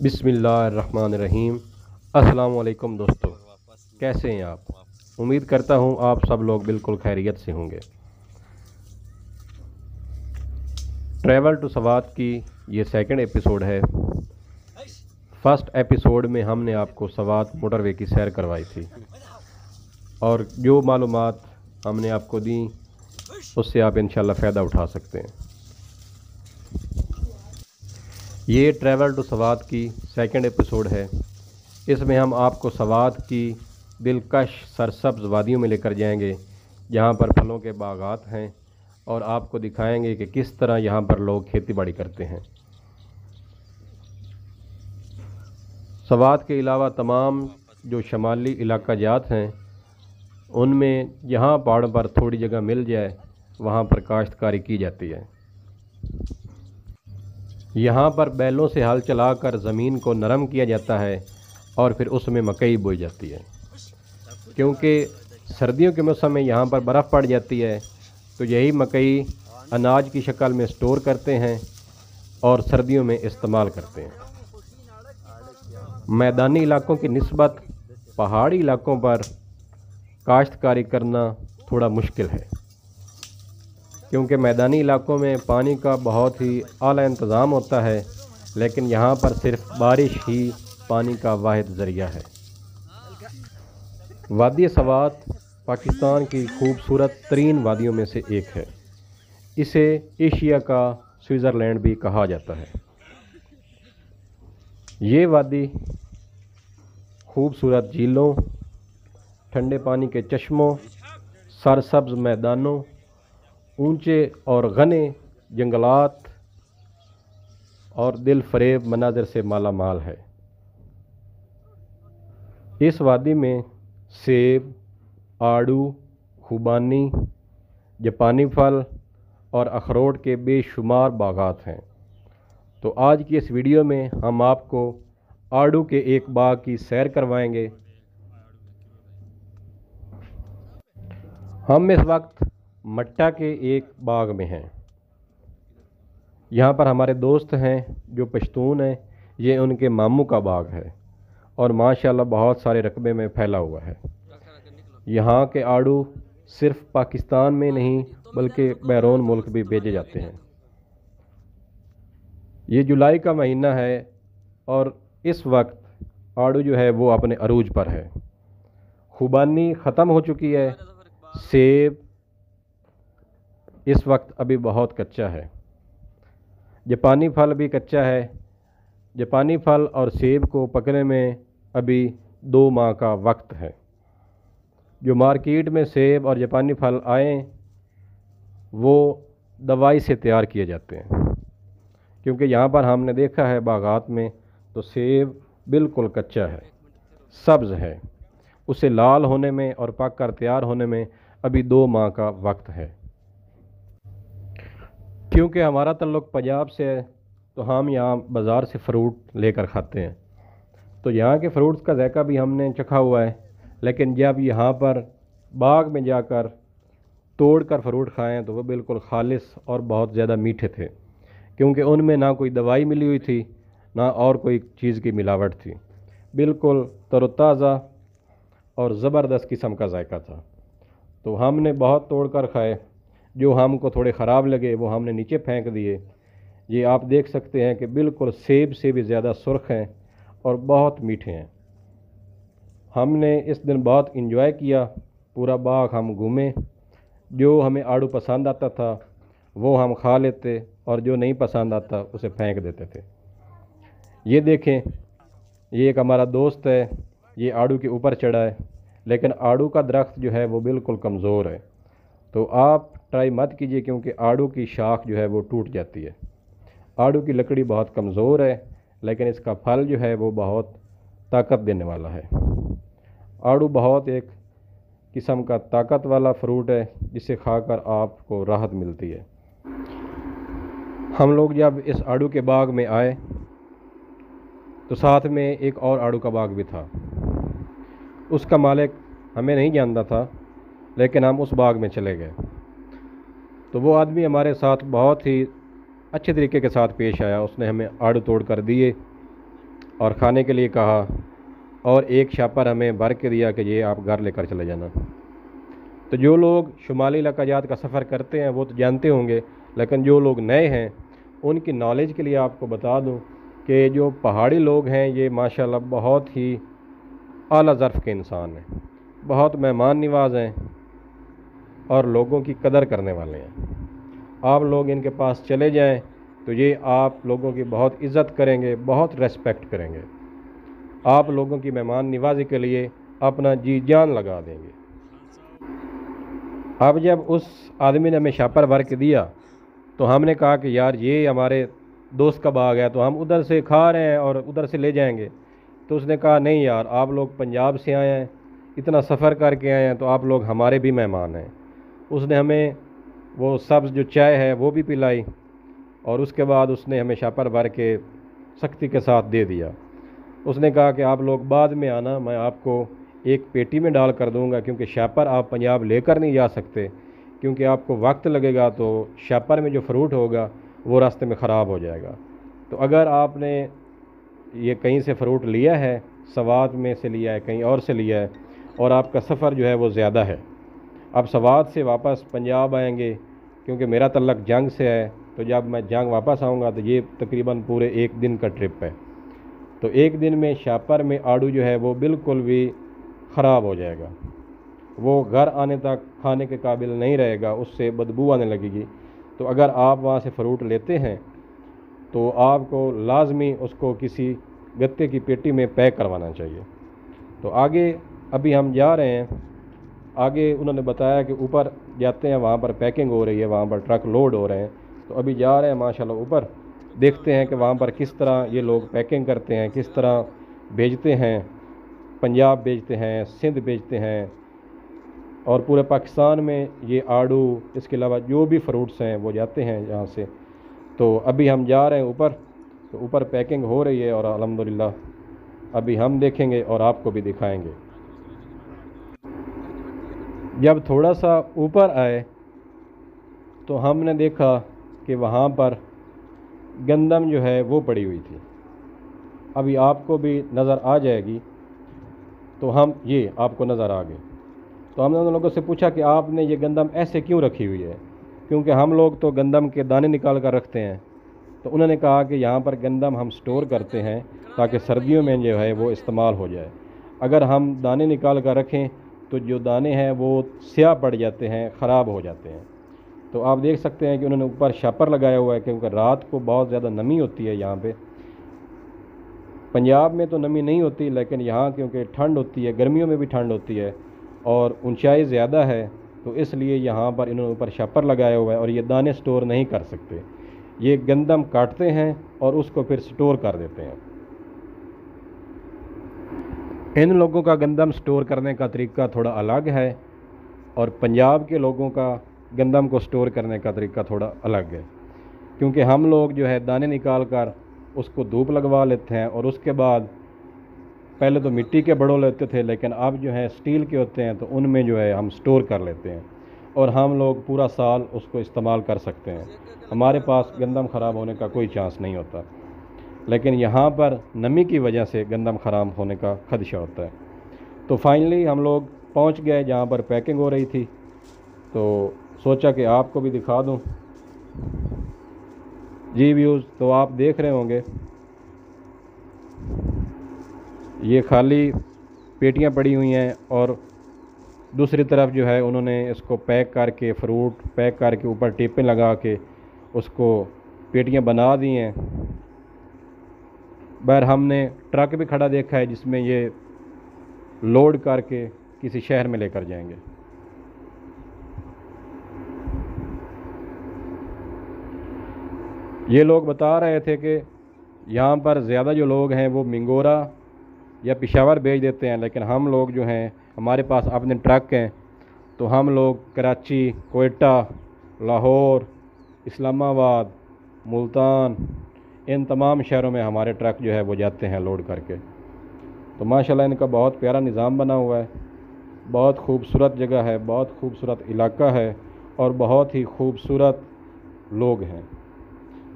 बिस्मिल्लाहिर्रहमानिर्रहीम। अस्सलाम वालेकुम दोस्तों, कैसे हैं आप? उम्मीद करता हूँ आप सब लोग बिल्कुल खैरियत से होंगे। ट्रैवल टू सवात की ये सेकंड एपिसोड है। फर्स्ट एपिसोड में हमने आपको सवात मोटरवे की सैर करवाई थी और जो मालूमात हमने आपको दी उससे आप इंशाल्लाह फ़ायदा उठा सकते हैं। ये ट्रैवल टू सवात की सेकंड एपिसोड है। इसमें हम आपको सवात की दिलकश सरसब्ज़ वादियों में लेकर जाएंगे जहाँ पर फलों के बागात हैं और आपको दिखाएंगे कि किस तरह यहाँ पर लोग खेती बाड़ी करते हैं। सवात के अलावा तमाम जो शमाली इलाका जात हैं उनमें जहाँ पहाड़ों पर थोड़ी जगह मिल जाए वहाँ पर काश्तकारी की जाती है। यहाँ पर बैलों से हल चलाकर ज़मीन को नरम किया जाता है और फिर उसमें मकई बोई जाती है। क्योंकि सर्दियों के मौसम में यहाँ पर बर्फ़ पड़ जाती है तो यही मकई अनाज की शक्ल में स्टोर करते हैं और सर्दियों में इस्तेमाल करते हैं। मैदानी इलाकों की निस्बत पहाड़ी इलाकों पर काश्तकारी करना थोड़ा मुश्किल है क्योंकि मैदानी इलाकों में पानी का बहुत ही आला इंतज़ाम होता है, लेकिन यहाँ पर सिर्फ बारिश ही पानी का वाहिद ज़रिया है। वादी सवात पाकिस्तान की खूबसूरत तरीन वादियों में से एक है। इसे एशिया का स्विट्ज़रलैंड भी कहा जाता है। ये वादी खूबसूरत झीलों, ठंडे पानी के चश्मों, सरसब्ज़ मैदानों, ऊंचे और घने जंगलात और दिल फरेब मनाज़र से माला माल है। इस वादी में सेब, आड़ू, खुबानी, जापानी फल और अखरोट के बेशुमार बागात हैं। तो आज की इस वीडियो में हम आपको आड़ू के एक बाग की सैर करवाएंगे। हम इस वक्त मट्टा के एक बाग में हैं। यहाँ पर हमारे दोस्त हैं जो पश्तून हैं। ये उनके मामू का बाग है और माशाल्लाह बहुत सारे रकबे में फैला हुआ है। यहाँ के आड़ू सिर्फ पाकिस्तान में नहीं बल्कि बैरून मुल्क भी भेजे जाते हैं। ये जुलाई का महीना है और इस वक्त आड़ू जो है वो अपने अरूज पर है। खुबानी ख़त्म हो चुकी है। सेब इस वक्त अभी बहुत कच्चा है। जापानी फल भी कच्चा है। जापानी फल और सेब को पकने में अभी 2 माह का वक्त है। जो मार्केट में सेब और जापानी फल आए वो दवाई से तैयार किए जाते हैं, क्योंकि यहाँ पर हमने देखा है बागात में तो सेब बिल्कुल कच्चा है, सब्ज़ है। उसे लाल होने में और पक कर तैयार होने में अभी 2 माह का वक्त है। क्योंकि हमारा ताल्लुक़ पंजाब से है तो हम यहाँ बाज़ार से फ़्रूट लेकर खाते हैं। तो यहाँ के फ़्रूट्स का जायका भी हमने चखा हुआ है, लेकिन जब यहाँ पर बाग में जाकर तोड़ कर फ़्रूट खाएँ तो वो बिल्कुल खालिस और बहुत ज़्यादा मीठे थे, क्योंकि उनमें ना कोई दवाई मिली हुई थी ना और कोई चीज़ की मिलावट थी। बिल्कुल तरोताज़ा और ज़बरदस्त किस्म का जायका था। तो हमने बहुत तोड़ कर खाए। जो हमको थोड़े ख़राब लगे वो हमने नीचे फेंक दिए। ये आप देख सकते हैं कि बिल्कुल सेब से भी ज़्यादा सुर्ख हैं और बहुत मीठे हैं। हमने इस दिन बहुत इंजॉय किया। पूरा बाग हम घूमे। जो हमें आड़ू पसंद आता था वो हम खा लेते और जो नहीं पसंद आता उसे फेंक देते थे। ये देखें, ये एक हमारा दोस्त है, ये आड़ू के ऊपर चढ़ा है, लेकिन आड़ू का दरख्त जो है वो बिल्कुल कमज़ोर है। तो आप ट्राई मत कीजिए क्योंकि आड़ू की शाख जो है वो टूट जाती है। आड़ू की लकड़ी बहुत कमज़ोर है, लेकिन इसका फल जो है वो बहुत ताकत देने वाला है। आड़ू बहुत एक किस्म का ताकत वाला फ्रूट है जिसे खाकर आपको राहत मिलती है। हम लोग जब इस आड़ू के बाग में आए तो साथ में एक और आड़ू का बाग भी था। उसका मालिक हमें नहीं जानता था, लेकिन हम उस बाग में चले गए तो वो आदमी हमारे साथ बहुत ही अच्छे तरीके के साथ पेश आया। उसने हमें आड़ू तोड़ कर दिए और ख़ाने के लिए कहा, और एक शापर हमें भर के दिया कि ये आप घर लेकर चले जाना। तो जो लोग शुमाली इलाकाजात का सफ़र करते हैं वो तो जानते होंगे, लेकिन जो लोग नए हैं उनकी नॉलेज के लिए आपको बता दूं कि जो पहाड़ी लोग हैं ये माशाल्लाह बहुत ही आला ज़र्फ़ के इंसान हैं, बहुत मेहमान नवाज़ हैं और लोगों की कदर करने वाले हैं। आप लोग इनके पास चले जाएं तो ये आप लोगों की बहुत इज़्ज़त करेंगे, बहुत रेस्पेक्ट करेंगे, आप लोगों की मेहमान नवाज़ी के लिए अपना जी जान लगा देंगे। अब जब उस आदमी ने हमें शापर भर के दिया तो हमने कहा कि यार ये हमारे दोस्त का बाग है, तो हम उधर से खा रहे हैं और उधर से ले जाएंगे। तो उसने कहा नहीं यार, आप लोग पंजाब से आए हैं, इतना सफ़र करके आए हैं, तो आप लोग हमारे भी मेहमान हैं। उसने हमें वो सब्ज़ जो चाय है वो भी पिलाई और उसके बाद उसने हमें शापर भर के सख्ती के साथ दे दिया। उसने कहा कि आप लोग बाद में आना, मैं आपको एक पेटी में डाल कर दूंगा, क्योंकि शापर आप पंजाब लेकर नहीं जा सकते, क्योंकि आपको वक्त लगेगा, तो शापर में जो फ्रूट होगा वो रास्ते में ख़राब हो जाएगा। तो अगर आपने ये कहीं से फ्रूट लिया है, सवात में से लिया है, कहीं और से लिया है, और आपका सफ़र जो है वो ज़्यादा है, आप सवात से वापस पंजाब आएंगे, क्योंकि मेरा तल्लक जंग से है, तो जब मैं जंग वापस आऊँगा तो ये तकरीबन पूरे एक दिन का ट्रिप है। तो एक दिन में शापर में आड़ू जो है वो बिल्कुल भी ख़राब हो जाएगा, वो घर आने तक खाने के काबिल नहीं रहेगा, उससे बदबू आने लगेगी। तो अगर आप वहाँ से फ़्रूट लेते हैं तो आपको लाजमी उसको किसी गत्ते की पेटी में पैक करवाना चाहिए। तो आगे अभी हम जा रहे हैं, आगे उन्होंने बताया कि ऊपर जाते हैं, वहाँ पर पैकिंग हो रही है, वहाँ पर ट्रक लोड हो रहे हैं। तो अभी जा रहे हैं माशाल्लाह ऊपर, देखते हैं कि वहाँ पर किस तरह ये लोग पैकिंग करते हैं, किस तरह भेजते हैं। पंजाब भेजते हैं, सिंध भेजते हैं, और पूरे पाकिस्तान में ये आड़ू, इसके अलावा जो भी फ्रूट्स हैं वो जाते हैं यहाँ से। तो अभी हम जा रहे हैं ऊपर, तो ऊपर पैकिंग हो रही है और अल्हम्दुलिल्लाह अभी हम देखेंगे और आपको भी दिखाएंगे। जब थोड़ा सा ऊपर आए तो हमने देखा कि वहाँ पर गंदम जो है वो पड़ी हुई थी, अभी आपको भी नज़र आ जाएगी। तो हम ये आपको नज़र आ गए। तो हमने उन लोगों से पूछा कि आपने ये गंदम ऐसे क्यों रखी हुई है, क्योंकि हम लोग तो गंदम के दाने निकाल कर रखते हैं। तो उन्होंने कहा कि यहाँ पर गंदम हम स्टोर करते हैं ताकि सर्दियों में जो है वो इस्तेमाल हो जाए। अगर हम दाने निकाल कर रखें तो जो दाने हैं वो स्याह पड़ जाते हैं, ख़राब हो जाते हैं। तो आप देख सकते हैं कि उन्होंने ऊपर शापर लगाया हुआ है, क्योंकि रात को बहुत ज़्यादा नमी होती है यहाँ पे। पंजाब में तो नमी नहीं होती, लेकिन यहाँ क्योंकि ठंड होती है, गर्मियों में भी ठंड होती है और ऊंचाई ज़्यादा है, तो इसलिए यहाँ पर इन्होंने ऊपर शापर लगाया हुआ है और ये दाने स्टोर नहीं कर सकते। ये गंदम काटते हैं और उसको फिर स्टोर कर देते हैं। इन लोगों का गंदम स्टोर करने का तरीका थोड़ा अलग है और पंजाब के लोगों का गंदम को स्टोर करने का तरीका थोड़ा अलग है, क्योंकि हम लोग जो है दाने निकाल कर उसको धूप लगवा लेते हैं और उसके बाद पहले तो मिट्टी के बड़ो लेते थे, लेकिन अब जो है स्टील के होते हैं, तो उनमें जो है हम स्टोर कर लेते हैं और हम लोग पूरा साल उसको इस्तेमाल कर सकते हैं। हमारे पास गंदम ख़राब होने का कोई चांस नहीं होता, लेकिन यहाँ पर नमी की वजह से गंदम ख़राब होने का खदशा होता है। तो फाइनली हम लोग पहुँच गए जहाँ पर पैकिंग हो रही थी, तो सोचा कि आपको भी दिखा दूँ। जी व्यूज़ तो आप देख रहे होंगे, ये खाली पेटियां पड़ी हुई हैं और दूसरी तरफ जो है उन्होंने इसको पैक करके, फ्रूट पैक करके ऊपर टेपें लगा के उसको पेटियां बना दी हैं। बहर हमने ट्रक भी खड़ा देखा है जिसमें ये लोड करके किसी शहर में लेकर जाएंगे। ये लोग बता रहे थे कि यहाँ पर ज़्यादा जो लोग हैं वो मिंगोरा या पेशावर भेज देते हैं, लेकिन हम लोग जो हैं हमारे पास अपने ट्रक हैं, तो हम लोग कराची, कोयटा, लाहौर, इस्लामाबाद, मुल्तान, इन तमाम शहरों में हमारे ट्रक जो है वो जाते हैं लोड करके। तो माशाल्लाह इनका बहुत प्यारा निज़ाम बना हुआ है, बहुत खूबसूरत जगह है, बहुत खूबसूरत इलाका है और बहुत ही खूबसूरत लोग हैं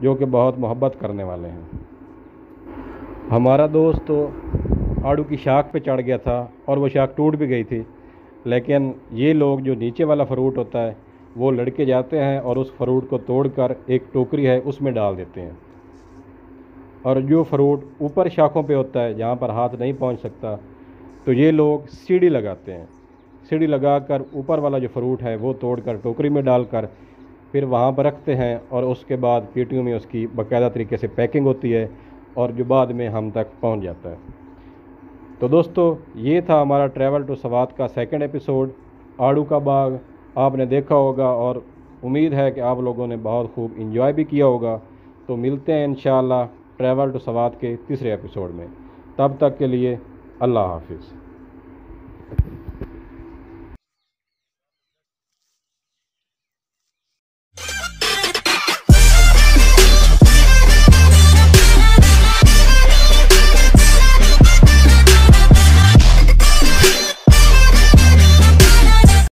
जो कि बहुत मोहब्बत करने वाले हैं। हमारा दोस्त तो आड़ू की शाख पे चढ़ गया था और वो शाख टूट भी गई थी, लेकिन ये लोग जो नीचे वाला फ्रूट होता है वो लड़के जाते हैं और उस फ्रूट को तोड़कर एक टोकरी है उसमें डाल देते हैं, और जो फ्रूट ऊपर शाखों पे होता है जहाँ पर हाथ नहीं पहुँच सकता, तो ये लोग सीढ़ी लगाते हैं। सीढ़ी लगाकर ऊपर वाला जो फ्रूट है वो तोड़कर टोकरी में डालकर फिर वहाँ पर रखते हैं, और उसके बाद पेटियों में उसकी बाकायदा तरीके से पैकिंग होती है और जो बाद में हम तक पहुँच जाता है। तो दोस्तों, ये था हमारा ट्रैवल टू सवात का सेकंड एपिसोड। आड़ू का बाग आपने देखा होगा और उम्मीद है कि आप लोगों ने बहुत खूब इंजॉय भी किया होगा। तो मिलते हैं इंशाअल्लाह ट्रैवल टू सवात के तीसरे एपिसोड में। तब तक के लिए अल्लाह हाफिज़।